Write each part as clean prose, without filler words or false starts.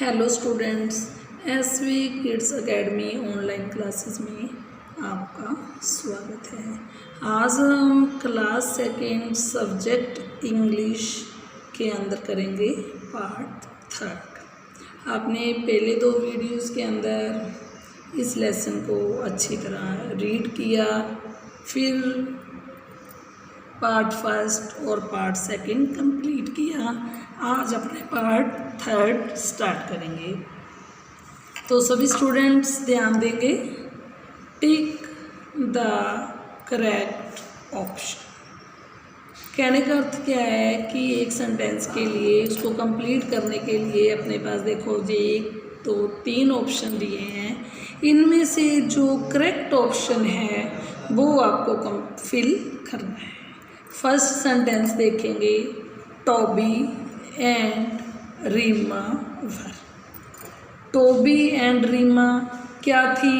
Hello students, SV kids academy online classes में आपका स्वागत है। आज हम क्लास सेकेंड सब्जेक्ट इंग्लिश के अंदर करेंगे पार्ट थर्ड। आपने पहले दो वीडियोस के अंदर इस लेसन को अच्छी तरह रीड किया, फिर पार्ट फर्स्ट और पार्ट सेकंड कंप्लीट किया। आज अपने पार्ट थर्ड स्टार्ट करेंगे। तो सभी स्टूडेंट्स ध्यान देंगे, टिक द करेक्ट ऑप्शन। कहने का अर्थ क्या है कि एक सेंटेंस के लिए उसको कंप्लीट करने के लिए अपने पास देखो जी 1 2 3 ऑप्शन दिए हैं। इनमें से जो करेक्ट ऑप्शन है वो आपको फिल करना है। फर्स्ट सेंटेंस देखेंगे, Toby and Reema were. Toby and Reema क्या थी?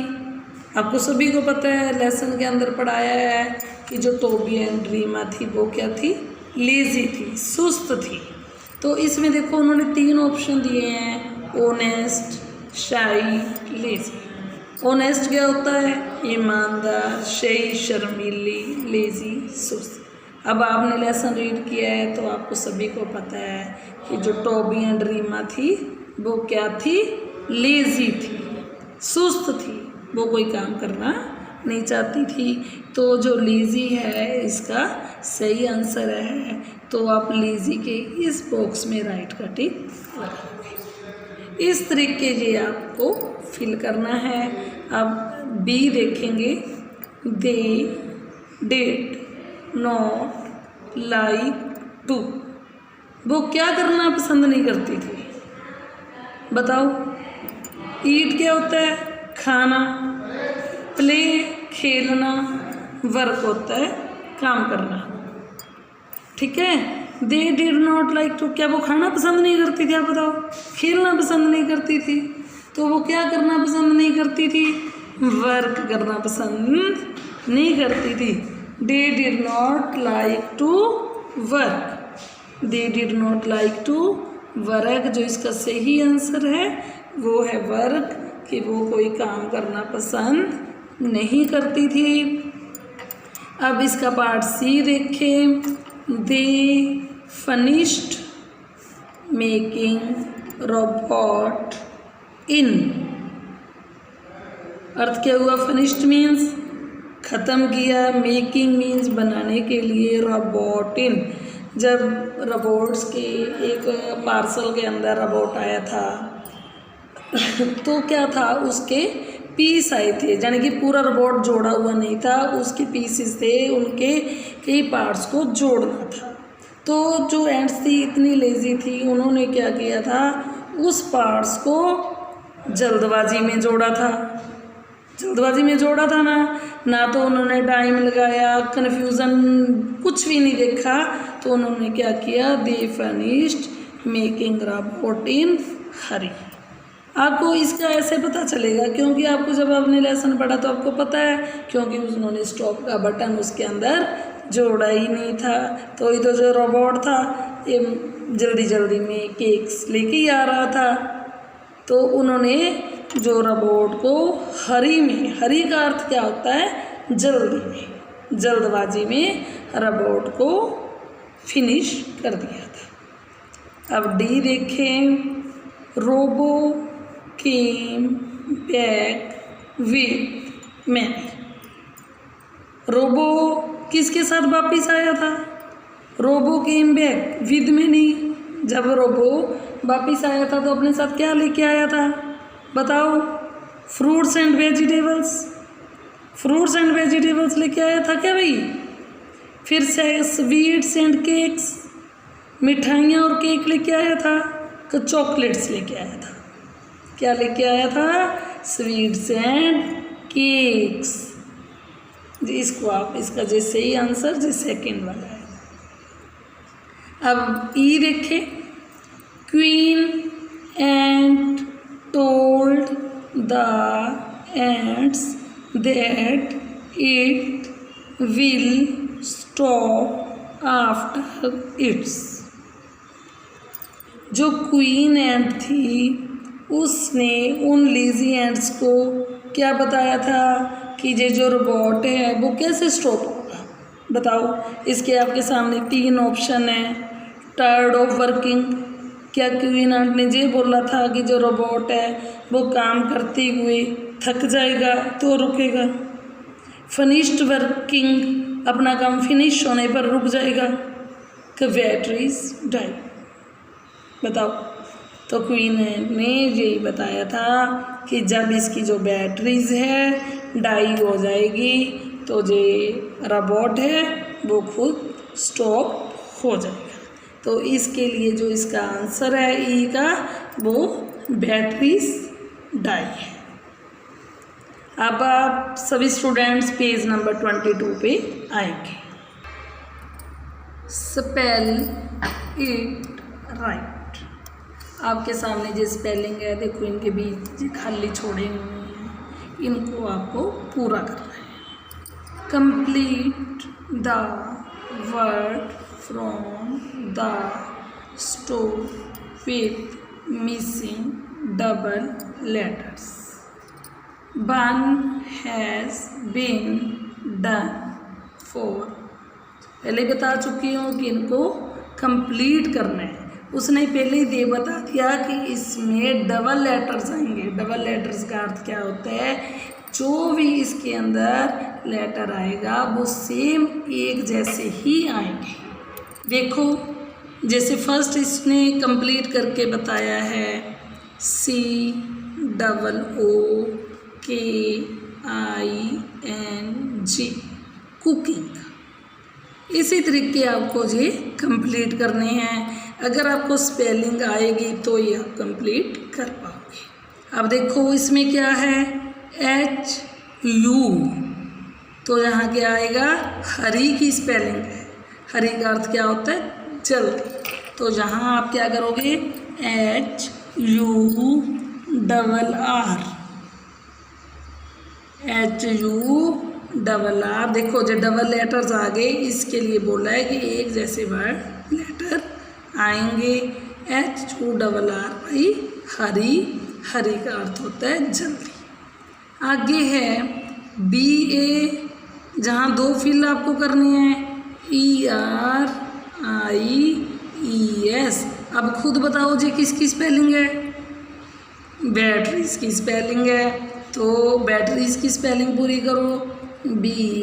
आपको सभी को पता है, लेसन के अंदर पढ़ाया है कि जो टॉबी एंड रीमा थी वो क्या थी? लेजी थी, सुस्त थी। तो इसमें देखो उन्होंने 3 ऑप्शन दिए हैं, ऑनेस्ट, शाई, लेजी। ऑनेस्ट क्या होता है? ईमानदार, शाई शर्मीली, लेजी सुस्त। अब आपने लेसन रीड किया है तो आपको सभी को पता है कि जो टॉबी एंड रीमा थी वो क्या थी? लेजी थी, सुस्त थी, वो कोई काम करना नहीं चाहती थी। तो जो लेजी है इसका सही आंसर है, तो आप लेजी के इस बॉक्स में राइट का टिक लगाओगे। इस तरीके से आपको फिल करना है। अब बी देखेंगे, they did not like to. वो क्या करना पसंद नहीं करती थी? बताओ। ईट क्या होता है? खाना। प्ले खेलना। वर्क होता है काम करना। ठीक है। They did not like to, क्या वो खाना पसंद नहीं करती थी? आप बताओ। खेलना पसंद नहीं करती थी, तो वो क्या करना पसंद नहीं करती थी? वर्क करना पसंद नहीं करती थी। They did not like to work. They did not like to work। जो इसका सही आंसर है वो है वर्क, कि वो कोई काम करना पसंद नहीं करती थी। अब इसका पार्ट सी देखें, दे finished making robot in। अर्थ क्या हुआ? finished मीन्स ख़त्म किया, मेकिंग मीन्स बनाने के लिए, रोबोट इन जब रोबोट्स के एक पार्सल के अंदर रोबोट आया था तो क्या था, उसके पीस आए थे, यानी कि पूरा रोबोट जोड़ा हुआ नहीं था, उसके पीसेस थे, उनके कई पार्ट्स को जोड़ना था। तो जो एंड्स थी इतनी लेजी थी, उन्होंने क्या किया था, उस पार्ट्स को जल्दबाजी में जोड़ा था। जल्दबाजी में जोड़ा था ना तो उन्होंने टाइम लगाया, कन्फ्यूज़न कुछ भी नहीं देखा, तो उन्होंने क्या किया, they finished making robot in हरी। आपको इसका ऐसे पता चलेगा क्योंकि आपको जब आपने लेसन पढ़ा तो आपको पता है, क्योंकि उन्होंने स्टॉप का बटन उसके अंदर जोड़ा ही नहीं था। तो ये तो जो रोबोट था ये जल्दी जल्दी में केक्स लेके ही आ रहा था, तो उन्होंने जो रोबोट को हरी में, हरी का अर्थ क्या होता है? जल्दी में, जल्दबाजी में रोबोट को फिनिश कर दिया था। अब डी देखें, robo came back with many. Robo किसके साथ वापिस आया था? Robo came back with many. जब रोबो वापिस आया था तो अपने साथ क्या लेके आया था? बताओ। Fruits and vegetables. Fruits and vegetables लेके आया था क्या भाई? फिर से स्वीट्स एंड केक्स, मिठाइयाँ और केक लेके आया था, तो चॉकलेट्स लेके आया था। क्या लेके आया था? Sweets and cakes. इसको आप, इसका जो सही आंसर जो सेकेंड वाला है। अब ई देखें, queen and told the ants that it will stop after its। जो क्वीन एंट थी उसने उन लेजी एंड्स को क्या बताया था कि ये जो रोबोट है वो कैसे स्टॉप होगा। बताओ, इसके आपके सामने 3 ऑप्शन हैं। टायर्ड ऑफ वर्किंग, क्या क्वीन आंट ने ये बोला था कि जो रोबोट है वो काम करते हुए थक जाएगा तो रुकेगा। फिनिश्ड वर्किंग, अपना काम फिनिश होने पर रुक जाएगा। कि बैटरीज डाई। बताओ, तो क्वीन ने यही बताया था कि जब इसकी जो बैटरीज है डाई हो जाएगी तो ये रोबोट है वो खुद स्टॉप हो जाएगा। तो इसके लिए जो इसका आंसर है ई का, वो बैटरीज डाई है। अब आप सभी स्टूडेंट्स पेज नंबर 22 पे आएंगे। Spell it right. आपके सामने जो स्पेलिंग है देखो, इनके बीच खाली छोड़े हुए हैं, इनको आपको पूरा करना है। Complete the word from the store with missing double letters. One has been done for. पहले बता चुकी हूँ कि इनको कंप्लीट करना है। उसने पहले ही ये बता दिया कि इसमें डबल लेटर्स आएंगे। डबल लेटर्स का अर्थ क्या होता है, जो भी इसके अंदर लेटर आएगा वो सेम एक जैसे ही आएंगे। देखो, जैसे फर्स्ट इसने कंप्लीट करके बताया है COOKING, कुकिंग। इसी तरीके आपको ये कंप्लीट करने हैं। अगर आपको स्पेलिंग आएगी तो ये आप कंप्लीट कर पाओगे। अब देखो इसमें क्या है, HU, तो यहाँ क्या आएगा, हरी की स्पेलिंग है। हरी का अर्थ क्या होता है, जल्दी। तो यहाँ आप क्या करोगे, HURR, HURR। देखो जो डबल लेटर्स आ गए, इसके लिए बोला है कि एक जैसे वर्ड लेटर आएंगे। HURR भाई हरी, हरी का अर्थ होता है जल्दी। आगे है BA, जहाँ 2 फिल आपको करनी है, ERIES। अब खुद बताओ जी किसकी स्पेलिंग है, बैटरीज की स्पेलिंग है। तो बैटरीज की स्पेलिंग पूरी करो, BATTERIES,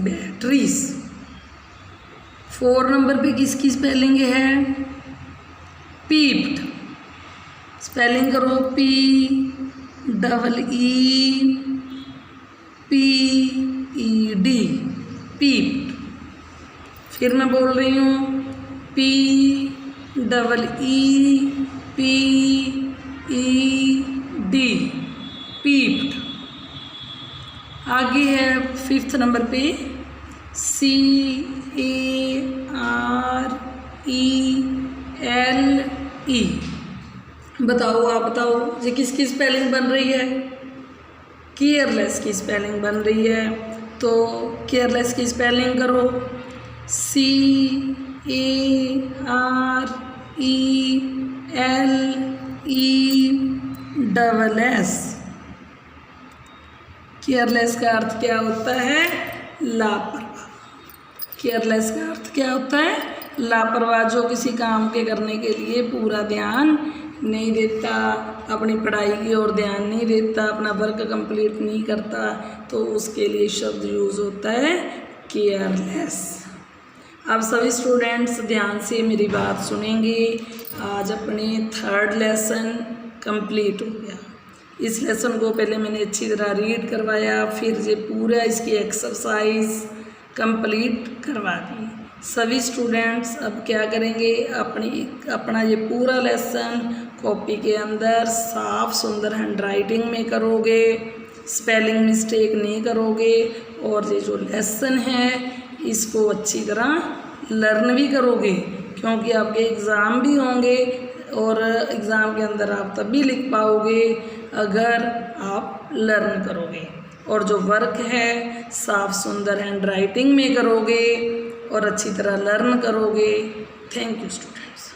बैटरीज। 4 नंबर पे किसकी स्पेलिंग है, पीप्ड। स्पेलिंग करो PEEPED, पीप्ड। फिर मैं बोल रही हूँ PEEPED, पीप्ड। आगे है 5th नंबर पे CARELE। बताओ, आप बताओ ये किसकी स्पेलिंग बन रही है, केयरलेस की स्पेलिंग बन रही है। तो केयरलेस की स्पेलिंग करो CARELESS। केयरलेस का अर्थ क्या होता है, लापरवाह। केयरलेस का अर्थ क्या होता है, लापरवाह, जो किसी काम के करने के लिए पूरा ध्यान नहीं देता, अपनी पढ़ाई की ओर ध्यान नहीं देता, अपना वर्क कंप्लीट नहीं करता, तो उसके लिए शब्द यूज़ होता है केयरलेस। अब सभी स्टूडेंट्स ध्यान से मेरी बात सुनेंगे। आज अपने 3rd लेसन कंप्लीट हो गया। इस लेसन को पहले मैंने अच्छी तरह रीड करवाया, फिर ये पूरा इसकी एक्सरसाइज कंप्लीट करवा दी। सभी स्टूडेंट्स अब क्या करेंगे, अपना ये पूरा लेसन कॉपी के अंदर साफ सुंदर हैंडराइटिंग में करोगे, स्पेलिंग मिस्टेक नहीं करोगे, और ये जो लेसन है इसको अच्छी तरह लर्न भी करोगे, क्योंकि आपके एग्ज़ाम भी होंगे और एग्ज़ाम के अंदर आप तभी लिख पाओगे अगर आप लर्न करोगे। और जो वर्क है साफ सुंदर हैंड राइटिंग में करोगे और अच्छी तरह लर्न करोगे। Thank you students.